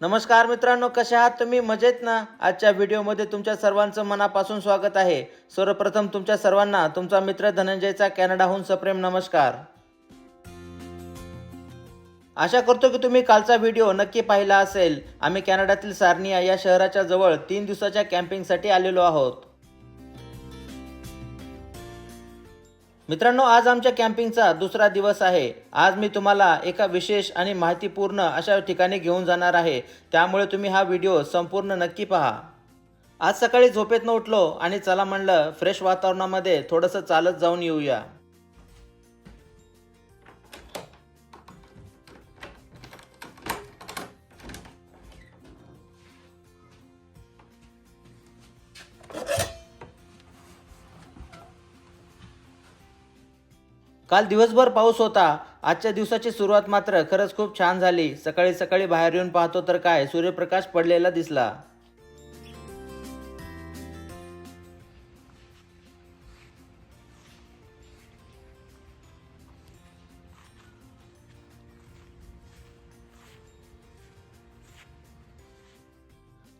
नमस्कार मित्रांनो, कसे आहात तुम्ही? मजेत ना? आजच्या व्हिडिओमध्ये तुमच्या सर्वांचं मनापासून स्वागत आहे. सर्वप्रथम तुमच्या सर्वांना तुमचा मित्र धनंजयचा कॅनडाहून सप्रेम नमस्कार. आशा करतो की तुम्ही कालचा व्हिडिओ नक्की पाहिला असेल. आम्ही कॅनडातील सार्निया या शहराच्या जवळ 3 दिवसाच्या कॅम्पिंगसाठी आलेलो आहोत. मित्रांनो, आज आमच्या कॅम्पिंगचा दुसरा दिवस आहे. आज मी तुम्हाला एका विशेष आणि माहितीपूर्ण अशा ठिकाणी घेऊन जाणार आहे. त्यामुळे तुम्ही हा व्हिडिओ संपूर्ण नक्की पहा. आज सकाळी झोपेतनं उठलो आणि चला म्हणलं फ्रेश वातावरणामध्ये थोडंसं चालत जाऊन येऊया. काल दिवसभर पाऊस होता. आजच्या दिवसाची सुरुवात मात्र खरंच खूप छान झाली. सकाळी सकाळी बाहेर येऊन पाहतो तर काय सूर्यप्रकाश पडलेला दिसला.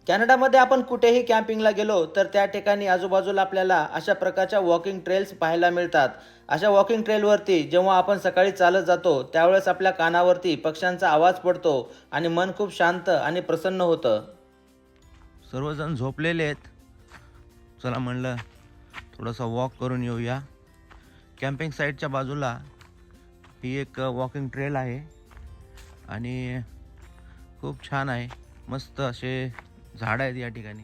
कॅनडामध्ये आपण कुठेही कॅम्पिंगला गेलो तर त्या ठिकाणी आजूबाजूला आपल्याला अशा प्रकारच्या वॉकिंग ट्रेल्स पाहायला मिळतात. अशा वॉकिंग ट्रेलवरती जेव्हा आपण सकाळी चालत जातो त्यावेळेस आपल्या कानावरती पक्ष्यांचा आवाज पडतो आणि मन खूप शांत आणि प्रसन्न होतं. सर्वजण झोपलेले आहेत. चला म्हणलं थोडासा वॉक करून येऊया. कॅम्पिंग साईटच्या बाजूला ही एक वॉकिंग ट्रेल आहे आणि खूप छान आहे. मस्त असे झाड आहेत या ठिकाणी.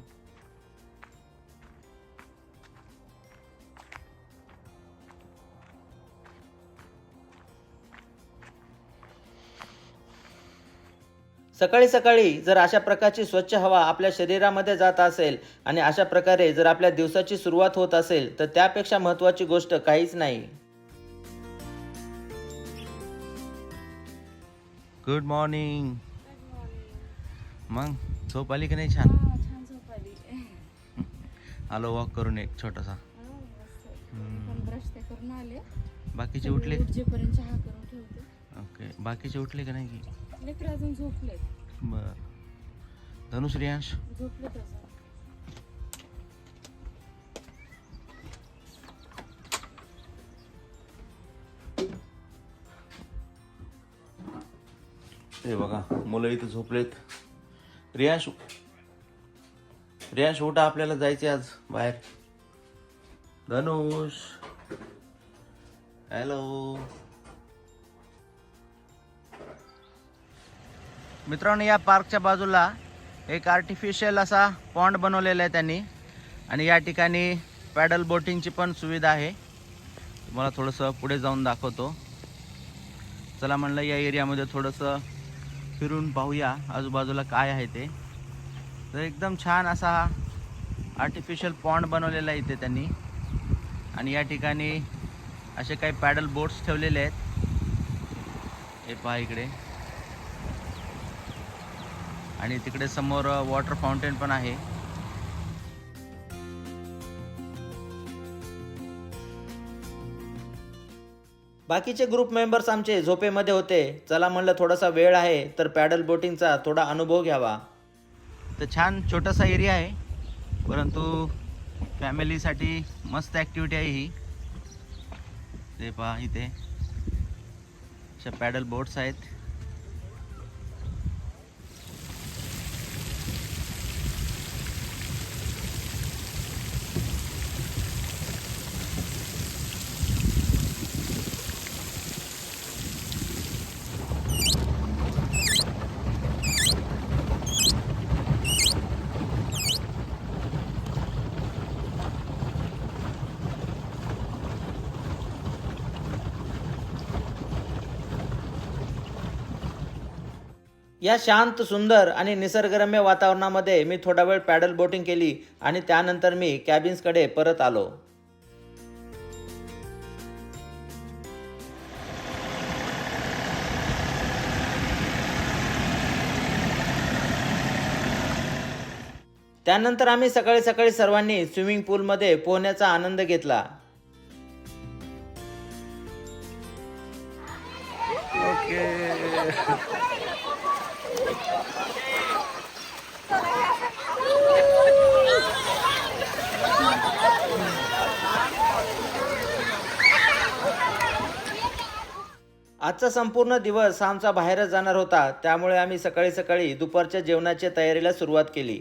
सकाळी सकाळी जर अशा प्रकारची स्वच्छ हवा आपल्या शरीरामध्ये जात असेल आणि अशा प्रकारे जर आपल्या दिवसाची सुरुवात होत असेल तर त्यापेक्षा महत्त्वाची गोष्ट काहीच नाही. Good morning. मग झोप आली की नाही? छान छान झोप आली. आलो वॉक करून एक छोटासा. पण ब्रश ते करून आले. बाकीचे उठले? उठजेपर्यंत चहा करून ठेवते. ओके. बाकीचे उठले का नाही? लेकरं अजून झोपलेत. बर. धनुष, रियांश झोपलेत अजून. हे बघा मुलं इथं झोपलेत. रियांश रियांश उठा, आपल्याला जायचे आज बाहेर. धनुष हॅलो. मित्रांनो, या पार्कच्या बाजूला एक आर्टिफिशियल असा पॉन्ड बनवलेला आहे त्यांनी आणि या ठिकाणी पॅडल बोटिंगची पण सुविधा आहे. तुम्हाला थोडंसं पुढे जाऊन दाखवतो. चला म्हणलं या एरियामध्ये थोडंसं फिरून पाहूया आजूबाजूला काय आहे ते. तर एकदम छान असा हा आर्टिफिशियल पॉन्ड बनवलेला आहे इथे त्यांनी आणि या ठिकाणी असे काही पॅडल बोट्स ठेवलेले आहेत. हे पहा इकडे आणि तिकडे समोर वॉटर फाउंटेन पण आहे. बाकीचे ग्रुप मेंबर्स आमचे झोपेमध्ये होते. चला म्हणलं थोडासा वेळ आहे तर पॅडल बोटिंगचा थोडा अनुभव घ्यावा. तर छान छोटासा एरिया आहे परंतु फॅमिलीसाठी मस्त ॲक्टिव्हिटी आहे ही. ते पहा इथे अशा पॅडल बोट्स आहेत. या शांत सुंदर आणि निसर्गरम्य वातावरणामध्ये मी थोडा वेळ पॅडल बोटिंग केली आणि त्यानंतर मी कॅबिन्सकडे परत आलो. त्यानंतर आम्ही सकाळी सकाळी सर्वांनी स्विमिंग पूलमध्ये पोहण्याचा आनंद घेतला. ओके आजचा संपूर्ण दिवस हा आमचा बाहेरच जाणार होता, त्यामुळे आम्ही सकाळी सकाळी दुपारच्या जेवणाच्या तयारीला सुरुवात केली.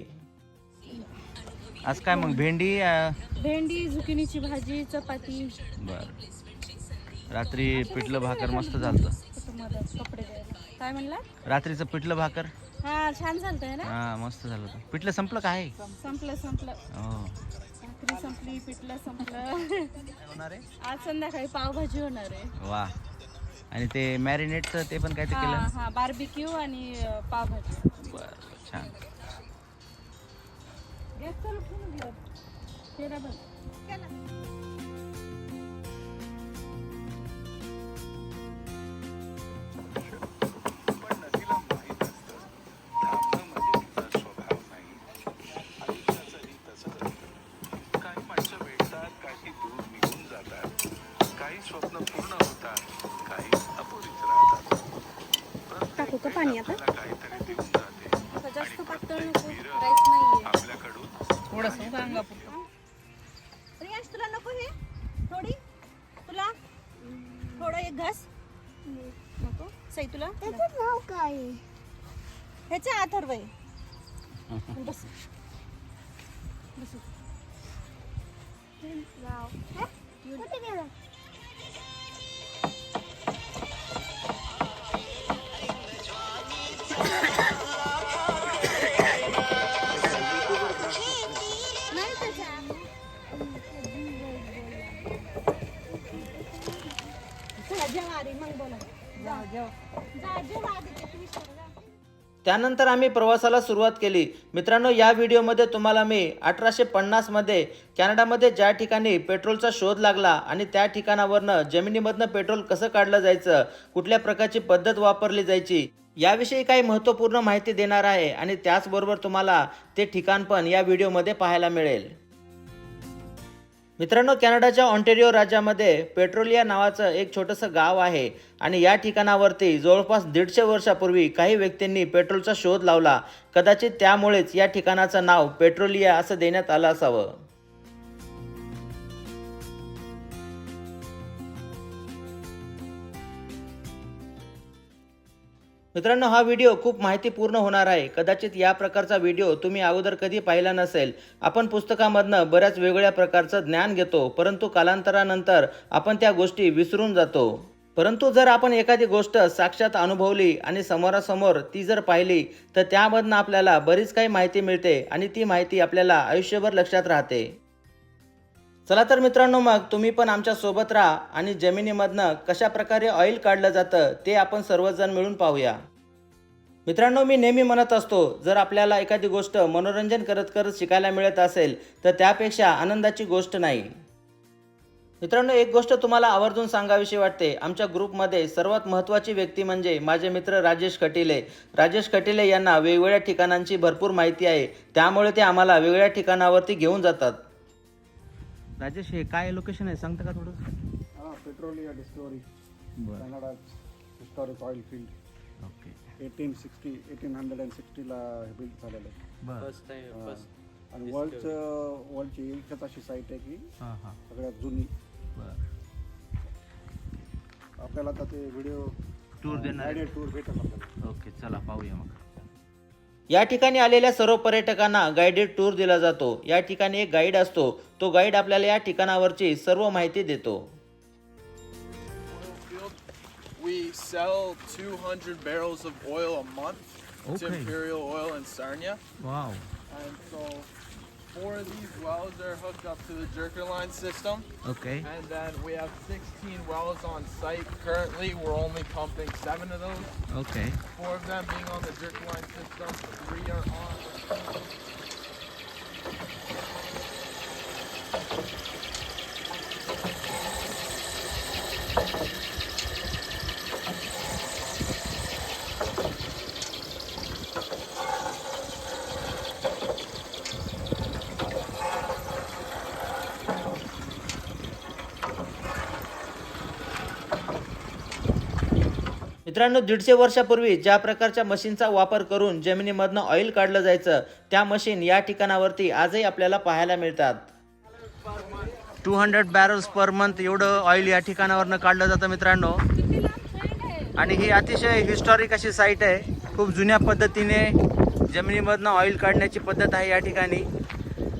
आज काय मग भेंडी भेंडी, झुकिनीची भाजी, चपाती. बर. रात्री पिठलं भाकर मस्त झालं. मदत कपडे द्यायला. काय म्हणला? रात्रीचं पिठलं भाकर हा छान झालतंय ना. हा मस्त झालं होतं. पिठलं संपलं काय? संपलं. हो. भाकरी संपली, पिठलं संपलं. काय होणार आहे? आज संध्याकाळी पावभाजी होणार आहे. वा. आणि ते मॅरिनेटचं ते पण काय ते केलं? हा बार्बिक्यू आणि पावभाजी. बरं छान. गॅस चालू ठेवून घे. तेरा बंद. स्वप्न पूर्ण होतात, काही अपुरीच राहतात. टाकू का पाणी आता? काहीतरी देऊन जाते. जास्त पातळ नको, राईस नाहीये. आपल्याकडून थोडंसं सांगा. रियांश तुला नको हे थोडी तुला थोडं एक घास नको सई तुला त्याचं नाव काय ह्याच्या अथर्व आहे बस बस नाव कुठे गेलं नाही त्याच्या त्यानंतर आम्ही प्रवासाला सुरुवात केली. मित्रांनो, या व्हिडिओमध्ये तुम्हाला मी 1850 मध्ये कॅनडामध्ये ज्या ठिकाणी पेट्रोलचा शोध लागला आणि त्या ठिकाणावरनं जमिनीमधनं पेट्रोल कसं काढलं जायचं, कुठल्या प्रकारची पद्धत वापरली जायची याविषयी काही महत्त्वपूर्ण माहिती देणार आहे. आणि त्याचबरोबर तुम्हाला ते ठिकाण पण या व्हिडिओमध्ये पाहायला मिळेल. मित्रांनो, कॅनडाच्या ऑन्टेरिओ राज्यामध्ये पेट्रोलिया नावाचं एक छोटंसं गाव आहे आणि या ठिकाणावरती जवळपास 150 वर्षापूर्वी काही व्यक्तींनी पेट्रोलचा शोध लावला. कदाचित त्यामुळेच या ठिकाणाचं नाव पेट्रोलिया असं देण्यात आलं असावं. मित्रांनो, हा व्हिडिओ खूप माहितीपूर्ण होणार आहे. कदाचित या प्रकारचा व्हिडिओ तुम्ही अगोदर कधी पाहिला नसेल. आपण पुस्तकामधनं बऱ्याच वेगवेगळ्या प्रकारचं ज्ञान घेतो, परंतु कालांतरानंतर आपण त्या गोष्टी विसरून जातो. परंतु जर आपण एखादी गोष्ट साक्षात अनुभवली आणि समोरासमोर ती जर पाहिली तर त्यामधनं आपल्याला बरीच काही माहिती मिळते आणि ती माहिती आपल्याला आयुष्यभर लक्षात राहते. चला तर मित्रांनो, मग तुम्ही पण आमच्या सोबत राहा आणि जमिनीमधनं कशा प्रकारे ऑइल काढलं जातं ते आपण सर्वजण मिळून पाहूया. मित्रांनो, मी नेहमी म्हणत असतो, जर आपल्याला एखादी गोष्ट मनोरंजन करत करत शिकायला मिळत असेल तर त्यापेक्षा आनंदाची गोष्ट नाही. मित्रांनो, एक गोष्ट तुम्हाला आवर्जून सांगावीशी वाटते. आमच्या ग्रुपमध्ये सर्वात महत्त्वाची व्यक्ती म्हणजे माझे मित्र राजेश खटिले. राजेश खटिले यांना वेगवेगळ्या ठिकाणांची भरपूर माहिती आहे, त्यामुळे ते आम्हाला वेगवेगळ्या ठिकाणावरती घेऊन जातात. राजेश, हे काय लोकेशन आहे सांगता का थोडं? Petrolia discovery Canada historic oil field. Okay. 1860 ला बिल्ड झालेलं आहे. आणि वर्ल्डची एकच अशी साईट आहे की सगळ्यात जुनी. आपल्याला आता ते व्हिडिओ टूर देणार, गाइडेड टूर भेटेल आपल्याला. ओके, चला पाहूया मग. या ठिकाणी आलेल्या सर्व पर्यटकांना गाइडेड टूर दिला जातो. या ठिकाणी एक गाईड असतो. तो गाईड आपल्याला या ठिकाणावरची सर्व माहिती देतो. We sell 200 barrels of oil a month to Imperial Oil in Sarnia. Wow. And so 4 of these wells are hooked up to the jerker line system. Okay. And then we have 16 wells on site. Currently, we're only pumping 7 of those. Okay. 4 of them being on the jerker line system. 3 are on. मित्रांनो, 150 वर्षापूर्वी ज्या प्रकारच्या मशीनचा वापर करून जमिनीमधनं oil काढलं जायचं, त्या मशीन या ठिकाणावरती आजही आपल्याला पाहायला मिळतात. 200 बॅरल्स पर मंथ एवढं ऑइल या ठिकाणावरनं काढलं जातं. मित्रांनो, किती लांब ट्रेंड आहे. आणि ही अतिशय हिस्टॉरिक अशी साईट आहे. खूप जुन्या पद्धतीने जमिनीमधनं ऑइल काढण्याची पद्धत आहे या ठिकाणी.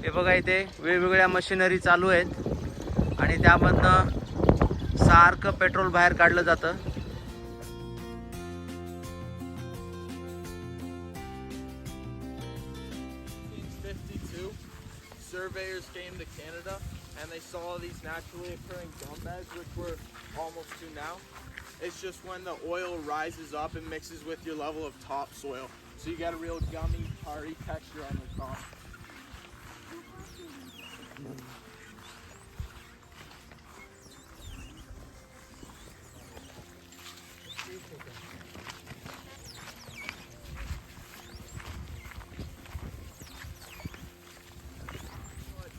हे बघा इथे वेगवेगळ्या मशिनरी चालू आहेत आणि त्यामधनं सारखं पेट्रोल बाहेर काढलं जातं. 1852, surveyors came to Canada and they saw these naturally occurring gum beds, which we're almost to now. It's just when the oil rises up and mixes with your level of topsoil. So you got a real gummy, tarry texture on the top.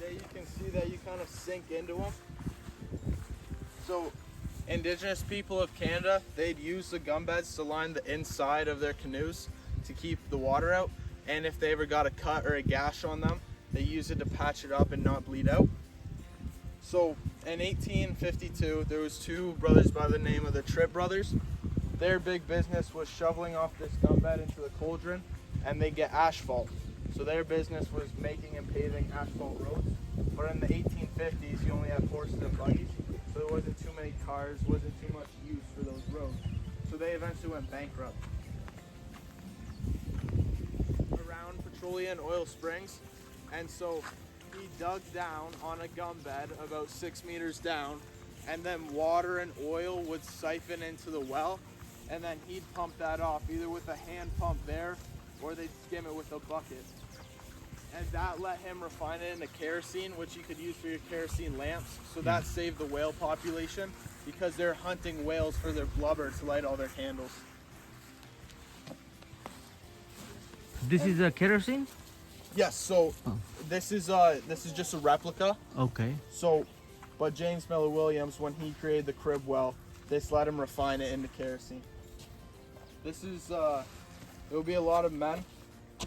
You can see that you kind of sink into them. So, indigenous people of Canada, they'd use the gum beds to line the inside of their canoes to keep the water out. And if they ever got a cut or a gash on them, they use it to patch it up and not bleed out. So, in 1852, there was two brothers by the name of the Tripp brothers. Their big business was shoveling off this gum bed into the cauldron, and they get asphalt. So their business was making and paving asphalt roads. But in the 1850s, you only had horses and buggies, so there wasn't too many cars, wasn't too much use for those roads. So they eventually went bankrupt. Around Petroleum Oil Springs, and so he dug down on a gum bed about 6 meters down, and then water and oil would siphon into the well, and then he'd pump that off either with a hand pump there or they'd skim it with a bucket. And that let him refine it into kerosene, which you could use for your kerosene lamps. So that saved the whale population because they're hunting whales for their blubber to light all their candles. This is a kerosene? Yes, so this is just a replica. Okay. So, but James Miller Williams, when he created the crib well, this let him refine it into kerosene. This is there will be a lot of men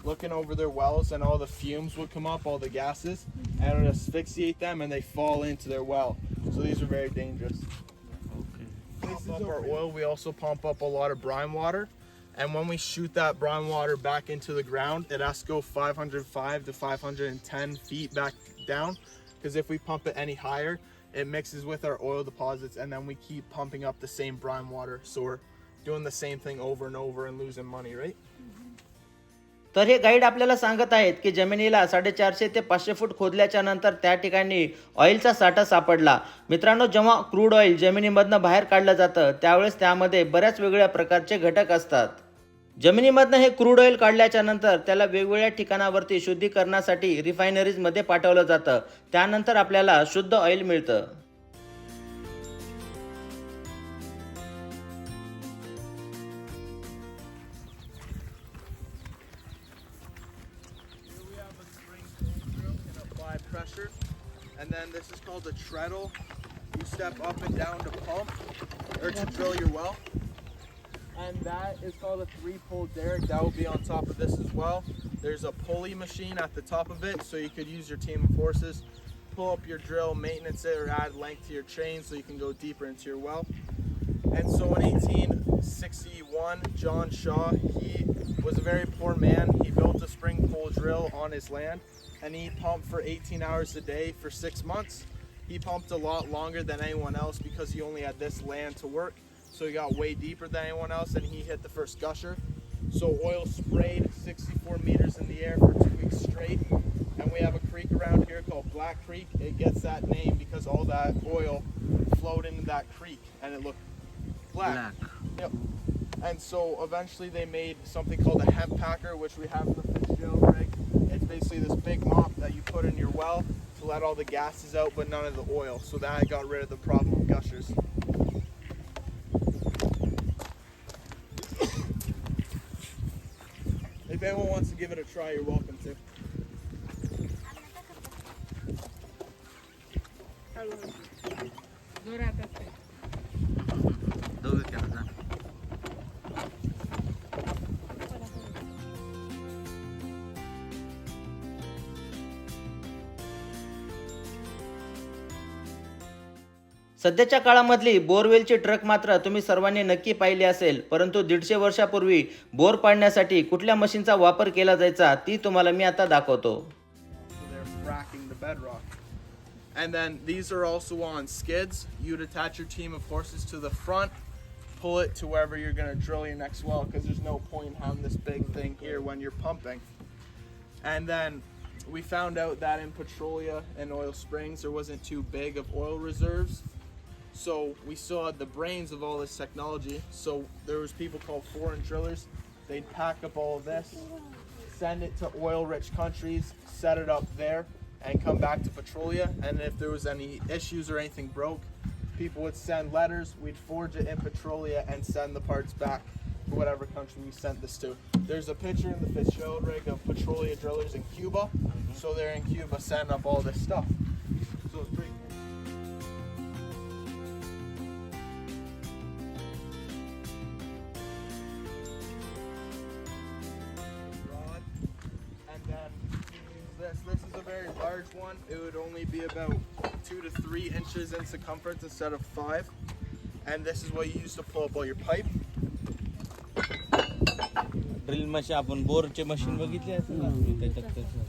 looking over their wells, and all the fumes would come up, all the gases, and it would asphyxiate them, and they fall into their well. So these are very dangerous. Okay. Pump up our oil. We also pump up a lot of brine water, and when we shoot that brine water back into the ground, it has to go 505 to 510 feet back down, because if we pump it any higher, it mixes with our oil deposits, and then we keep pumping up the same brine water. So we're doing the same thing over and over and losing money, right? तर हे guide आपल्याला सांगत आहेत की जमिनीला 450 ते 500 फूट खोदल्याच्या नंतर त्या ठिकाणी ऑइलचा साठा सापडला. मित्रांनो, जेव्हा क्रूड ऑइल जमिनीमधनं बाहेर काढलं जातं त्यावेळेस त्यामध्ये बऱ्याच वेगवेगळ्या प्रकारचे घटक असतात. जमिनीमधनं हे क्रूड ऑइल काढल्याच्या नंतर त्याला वेगवेगळ्या ठिकाणावरती शुद्धीकरणासाठी रिफायनरीजमध्ये पाठवलं जातं. त्यानंतर आपल्याला शुद्ध ऑइल मिळतं. Pressure, and then this is called a treadle. You step up and down to pump or to drill your well, and that is called a 3-pole derrick. That will be on top of this as well. There's a pulley machine at the top of it, so you could use your team of horses, pull up your drill, maintenance it, or add length to your chain so you can go deeper into your well. And so in 1861, John Shaw, he was a very poor man. He built a spring pole drill on his land, and he pumped for 18 hours a day for 6 months. He pumped a lot longer than anyone else because he only had this land to work. So he got way deeper than anyone else, and he hit the first gusher. So oil sprayed 64 meters in the air for 2 weeks straight. And we have a creek around here called Black Creek. It gets that name because all that oil flowed into that creek, and it looked black. Yep. And so eventually they made something called a hemp packer, which we have in the Fitzgerald rig. It's basically this big mop that you put in your well to let all the gases out, but none of the oil. So that got rid of the problem of gushers. If anyone wants to give it a try, you're welcome to. जोरात असते. दोघं केलं ना. सध्याच्या काळामधली बोरवेलची truck मात्र तुम्ही सर्वांनी नक्की पाहिली असेल, परंतु 150 वर्षापूर्वी बोर पाडण्यासाठी कुठल्या मशीनचा वापर केला जायचा ती तुम्हाला मी आता दाखवतो. So they're fracking the bedrock. And then these are also on skids. You'd attach your team of horses to the front, pull it to wherever you're going to drill your next well, because there's no point having this big thing here when you're pumping. And then we found out that in Petrolia and Oil Springs there wasn't too big of oil reserves. So we saw the brains of all this technology. So there was people called foreign drillers. They'd pack up all of this, send it to oil-rich countries, set it up there, and come back to Petrolia. And if there was any issues or anything broke, people would send letters. We'd forge it in Petrolia and send the parts back to whatever country we sent this to. There's a picture in the Fitzgerald rig of Petrolia drillers in Cuba. So they're in Cuba setting up all this stuff. So it's pretty cool. Rod. And then we use this. This is a very large one. It would only be about 2 to 3 inches in circumference instead of 5. And this is what you use to pull up all your pipe. Drill machine आपण बोरचे machine बघितले असेल ना त्याच्यात तसं.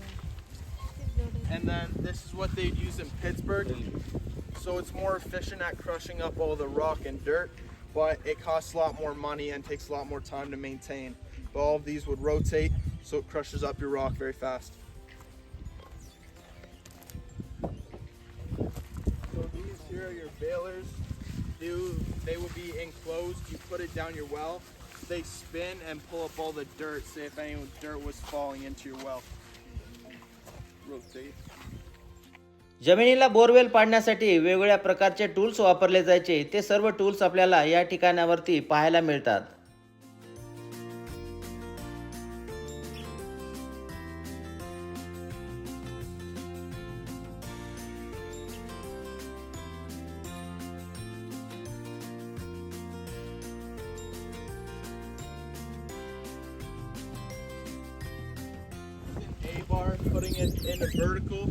And then this is what they'd use in Pittsburgh. So it's more efficient at crushing up all the rock and dirt, but it costs a lot more money and takes a lot more time to maintain. But all of these would rotate, so it crushes up your rock very fast. So these here are your balers. They would be enclosed. You put it down your well. They spin and pull up all the dirt. Say if any dirt was falling into your well. Rotate. जमिनीला borewell पाडण्यासाठी वेगवेगळ्या प्रकारचे tools वापरले जायचे, ते सर्व tools आपल्याला या ठिकाणावरती पाहायला मिळतात. A-bar, putting it in a vertical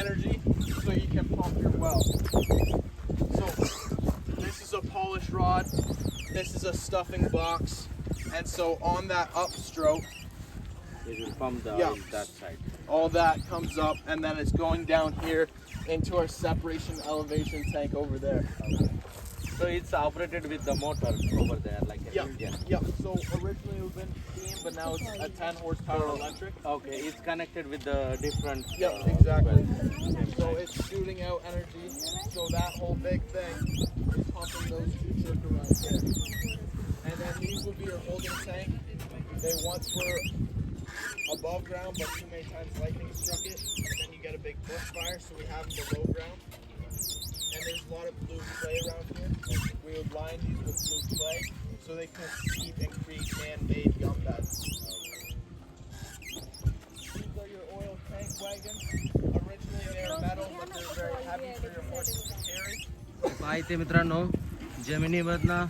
energy so you can pump your well. So this is a polish rod, this is a stuffing box, and so on that upstroke, It will pump the Yeah. oil that side. all that comes up and then it's going down here into our separation elevation tank over there. So it's operated with the motor over there, like a Yep, yep. So originally it was in steam, but now it's a 10 horsepower electric. Okay, it's connected with the different. Yep, exactly. So it's shooting out energy. So that whole big thing is pumping those two circle rods here. And then these would be your holding tank. They once were above ground, but too many times lightning struck it, and then you get a big bushfire. So we have them below ground. And there's a lot of blue clay around here. We would line these with blue clay so they can seep and create man-made gum beds. These are your oil tank wagons. Originally they were metal, but they're very heavy for your horses to carry. पाहते मित्रांनो, जमिनीमधनं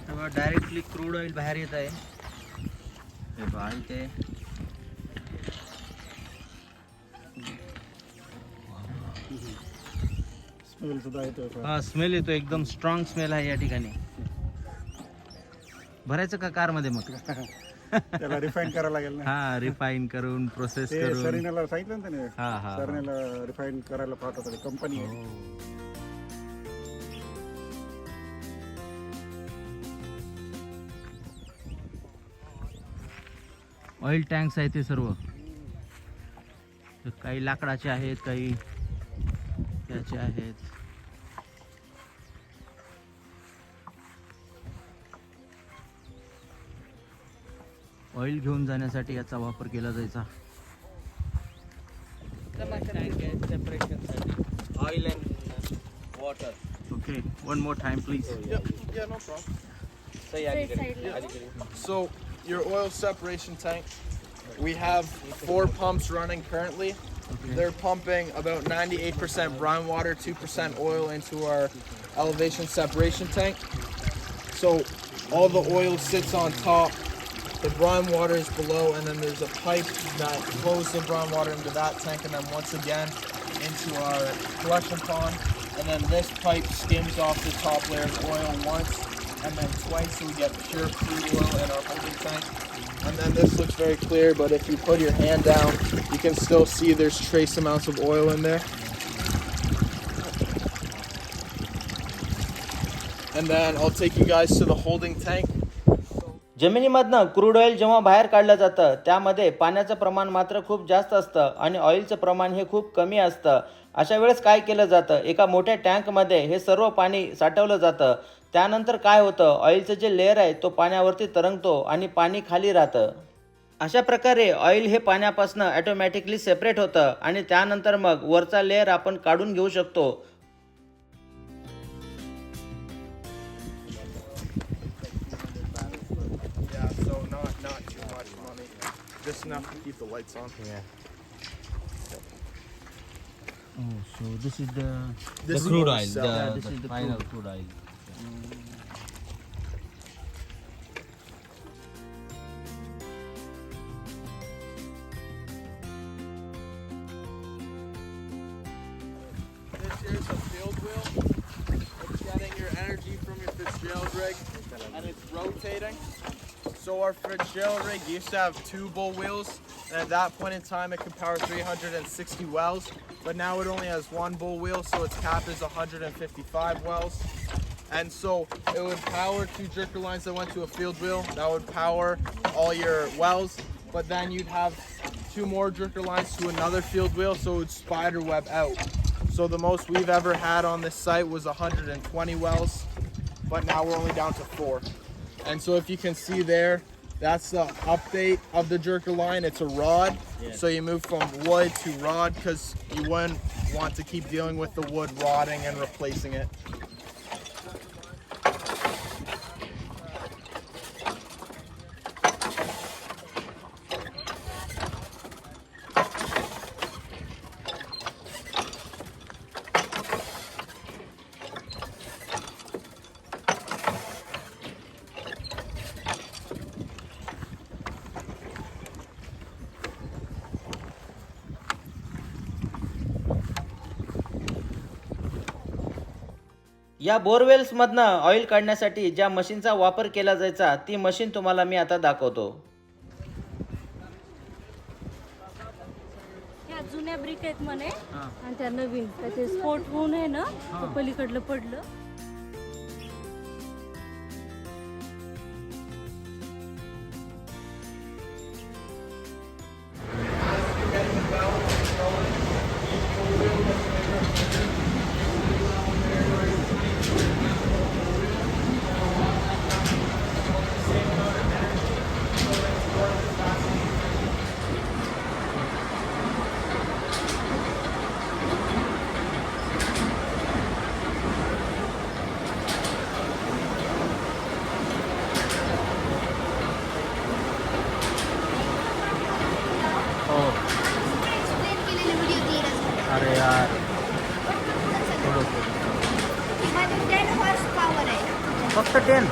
तेव्हा directly crude oil बाहेर येत आहे. हे पहा इथे smell सुद्धा येतोय. हा स्मेल येतो, एकदम स्ट्रॉंग स्मेल आहे या ठिकाणी. भरायचं का कारमध्ये मग? त्याला रिफाईन करायला लागेल ना. हा, रिफाईन करून प्रोसेस ते करून. सरीनाला सांगितलं ना त्याने, हा हा सरीनाला रिफाईन करायला पाठवतात कंपनी आहे. ऑइल टँक्स आहेत ते सर्व. काही लाकडाचे आहेत, काही त्याचे आहेत. ऑइल घेऊन जाण्यासाठी याचा वापर केला जायचा. Separation साठी. Oil and water. Okay, one more time please. Yep, yeah, no problem. सही अलीकडे. So your oil separation tank, we have 4 pumps running currently. They're pumping about 98% brine water, 2% oil into our elevation separation tank. So all the oil sits on top, the brine water is below, and then there's a pipe that flows the brine water into that tank, and then once again into our collection pond. and then this pipe skims off the top layer of oil once and then twice, so we get pure crude oil in our holding tank. And then this looks very clear, but if you put your hand down, you can still see there's trace amounts of oil in there. And then I'll take you guys to the holding tank. जमिनीमधनं crude oil जेव्हा बाहेर काढलं जातं त्यामध्ये पाण्याचं प्रमाण मात्र खूप जास्त असतं आणि ऑइलचं प्रमाण हे खूप कमी असतं. अशा वेळेस काय केलं जातं, एका मोठ्या टँकमध्ये हे सर्व पाणी साठवलं जातं. त्यानंतर काय होतं, ऑइलचं जे लेअर आहे तो पाण्यावरती तरंगतो आणि पाणी खाली राहतं. अशा प्रकारे ऑइल हे पाण्यापासून ॲटोमॅटिकली सेपरेट होतं आणि त्यानंतर मग वरचा लेअर आपण काढून घेऊ शकतो. Yeah, so not too much money. Just enough to keep the lights on. Yeah. Oh, so this is the This is crude what we oil, sell. the, this is the final crude oil. This here's a field wheel. It's getting your energy from your Fitzgerald rig, and it's rotating. So our Fitzgerald rig used to have 2 bull wheels, and at that point in time it could power 360 wells. But now it only has 1 bull wheel, so its cap is 155 wells. And so it would power 2 jerker lines that went to a field wheel. That would power all your wells. But then you'd have 2 more jerker lines to another field wheel, so it would spider web out. So the most we've ever had on this site was 120 wells, but now we're only down to 4. And so if you can see there, that's the update of the jerker line. It's a rod. So you move from wood to rod because you wouldn't want to keep dealing with the wood rotting and replacing it. या बोरवेल्समधनं oil काढण्यासाठी ज्या मशीनचा वापर केला जायचा ती machine तुम्हाला मी आता दाखवतो. ह्या जुन्या ब्रिक आहेत म्हणे आणि त्या नवीन त्याचे स्फोट होऊन आहे ना ते पलीकडलं पडलं. अरे यार, माझे 10 हॉर्स पॉवर आहे. फक्त 10.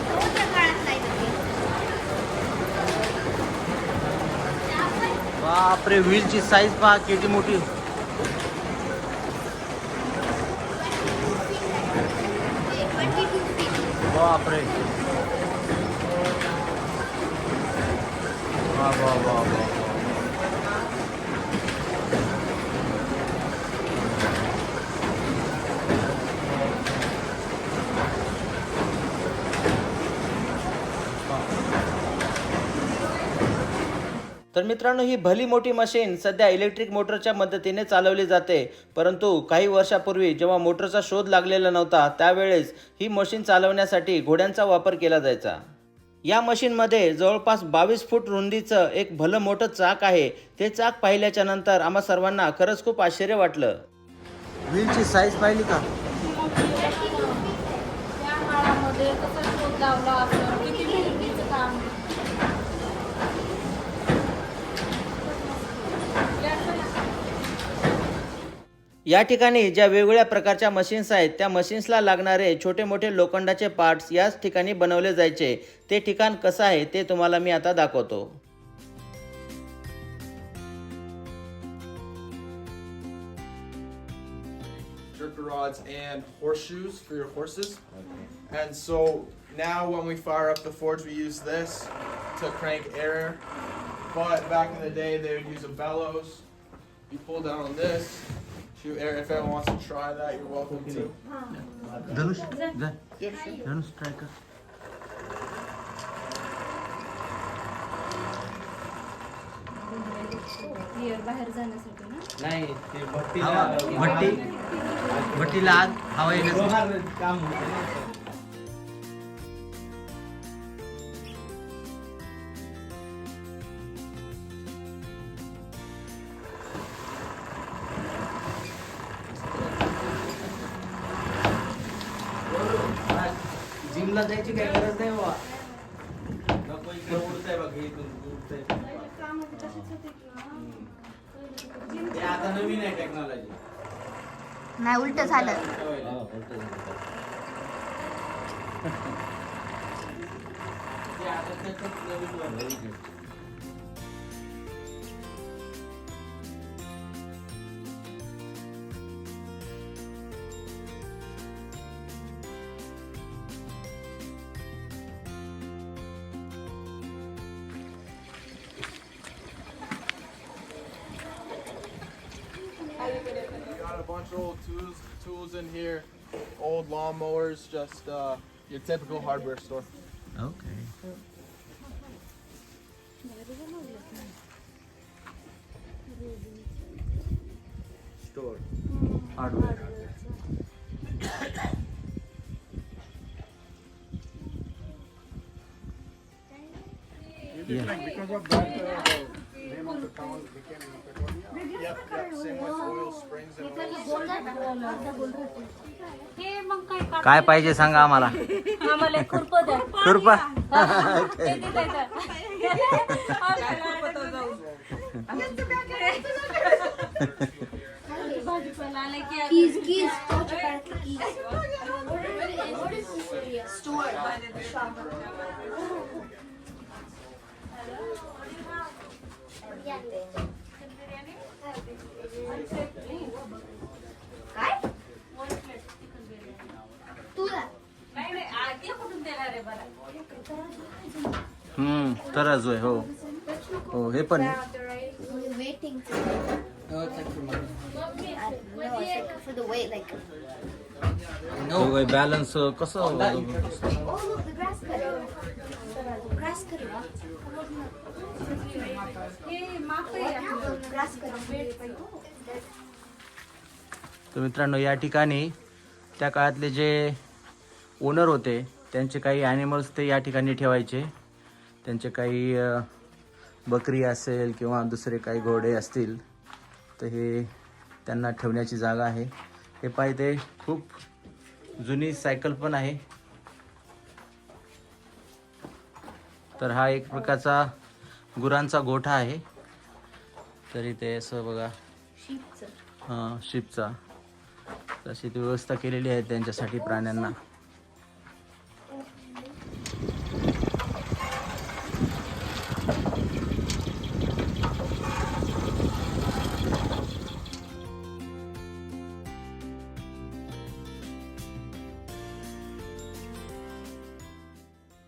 तो त्या काळात नाही तर ते. बापरे, व्हीलची साईज पहा किती मोठी. ते 22 feet. बापरे, वा वा वा वा. तर मित्रांनो, ही भली मोठी मशीन सध्या इलेक्ट्रिक मोटरच्या मदतीने चालवली जाते. परंतु काही वर्षापूर्वी जेव्हा मोटरचा शोध लागलेला नव्हता त्यावेळेस ही मशीन चालवण्यासाठी घोड्यांचा वापर केला जायचा. या मशीनमध्ये जवळपास 22 फूट रुंदीचं एक भलं मोठं चाक आहे. ते चाक पाहिल्याच्या नंतर आम्हा सर्वांना खरंच खूप आश्चर्य वाटलं. व्हीलची साईज पाहिली का? त्या काळामध्ये कसं शोध लावला असं किती मेहनतीचं काम. या ठिकाणी ज्या वेगवेगळ्या प्रकारच्या मशीन्स आहेत त्या मशीन्सला लागणारे छोटे मोठे लोखंडाचे पार्ट्स याच ठिकाणी बनवले जायचे. ते ठिकाण कसं आहे ते तुम्हाला मी आता दाखवतो. rods and horseshoes for your horses. And so now when we fire up the forge, we use this to crank air. But back in the day, they would use a bellows. You pull down on this, shoot air. If anyone wants to try that, you're welcome to. धनुष जा Yeah, sure. धनुष try कर. Clear बाहेर जाण्यासाठी ना. नाही ते हवा भट्टी भट्टीला आग हवा येण्याचं काम होतं ना. जिमला जायची काही गरज नाही बाबा. नको इकडे उडतंय बघ, हे इथून उडतंय. ते आता नवीन आहे टेक्नॉलॉजी. नाही उलट झालं. ते आता त्याच्यात नवीन वाढलंय. We got a bunch of old tools in here, old lawnmowers, just your typical hardware store. Okay. Store. Hardware. Like because of that, the name of the town became Petonia. Yep, same with oil springs and oil. हे मग काय काढ- काय पाहिजे सांगा आम्हाला. आम्हाला एक खुरपं द्या. खुरपा. ते देताय का? भाजीपाला आला की Keys, keys. Don't you got the keys? What is this area? Store. काय? तुला नाही नाही आधी कुठून देणार आहे बरं. तराजू आहे. हो हो हे पण आहे. We're waiting to. No, it's like for the wait, like. हो बॅलन्स कसं Oh, look, the grass cutter. Grass cutter. हे माप आहे आपलं. Grass cutter. तर मित्रांनो या ठिकाणी त्या काळातले जे ओनर होते त्यांचे काही ॲनिमल्स ते या ठिकाणी ठेवायचे. त्यांचे काही बकरी असेल किंवा दुसरे काही घोडे असतील तर हे त्यांना ठेवण्याची जागा आहे. हे पाहिजे खूप जुनी सायकल पण आहे. तर हा एक प्रकारचा गुरांचा गोठा आहे. तरी ते असं बघा हां शिपचा तशी ती व्यवस्था केलेली आहे त्यांच्यासाठी प्राण्यांना.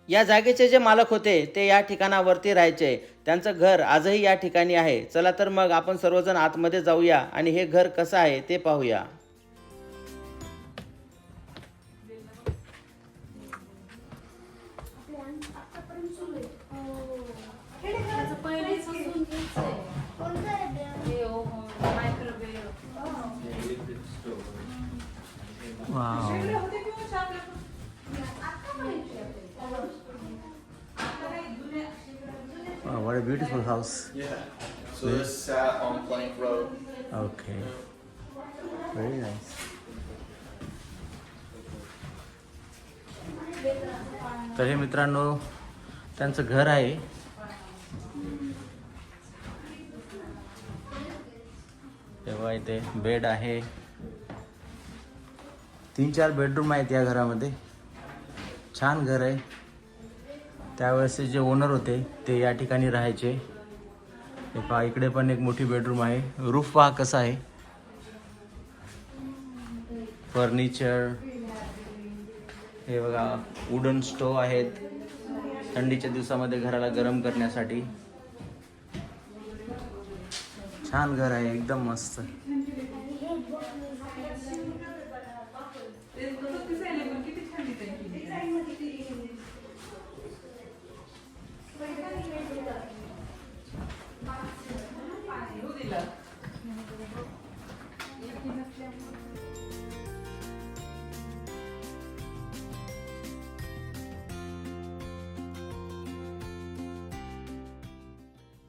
या जागेचे जे मालक होते ते या ठिकाणावरती राहायचे. त्यांचं घर आजही या ठिकाणी आहे. चला तर मग आपण सर्वजण आतमध्ये जाऊया आणि हे घर कसं आहे ते पाहूया. पहिलेच बसून घ्यायचंय. हे microwave. Wow, what a beautiful house. Yeah. So this sat on Plank Road. Okay. Very nice. तर हे मित्रांनो त्यांचं घर आहे. तेव्हा इथे बेड आहे. 3-4 बेडरूम आहेत या घरामध्ये. छान घर आहे. त्यावेळेसचे जे ओनर होते ते या ठिकाणी राहायचे. हे पहा इकडे पण एक मोठी बेडरूम आहे. रूफ पहा कसा आहे. फर्निचर, हे बघा वुडन स्टोव आहेत थंडीच्या दिवसामध्ये घराला गरम करण्यासाठी. छान घर आहे, एकदम मस्त.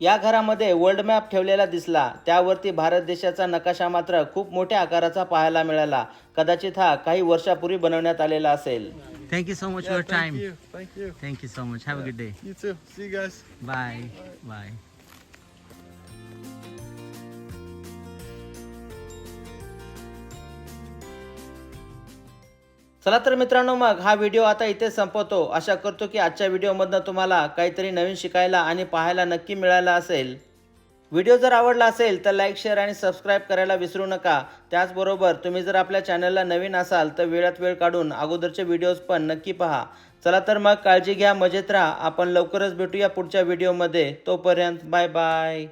या घरामध्ये वर्ल्ड मॅप ठेवलेला दिसला, त्यावरती भारत देशाचा नकाशा मात्र खूप मोठ्या आकाराचा पाहायला मिळाला. कदाचित हा काही वर्षापूर्वी बनवण्यात आलेला असेल. Thank you so much for your time. Thank you. Thank you so much. Have a good day. You too. See you guys. Bye bye. चला तर मित्रांनो, मग हा व्हिडिओ आता इथे संपवतो. आशा करतो की आजच्या व्हिडिओमधनं तुम्हाला काहीतरी नवीन शिकायला आणि पाहायला नक्की मिळालं असेल. व्हिडिओ जर आवडला असेल तर लाईक, शेअर आणि सबस्क्राईब करायला विसरू नका. त्याचबरोबर तुम्ही जर आपल्या चॅनलला नवीन असाल तर वेळात वेळ काढून अगोदरचे व्हिडिओज पण नक्की पहा. चला तर मग काळजी घ्या, मजेत राहा. आपण लवकरच भेटूया पुढच्या व्हिडिओमध्ये. तोपर्यंत बाय बाय.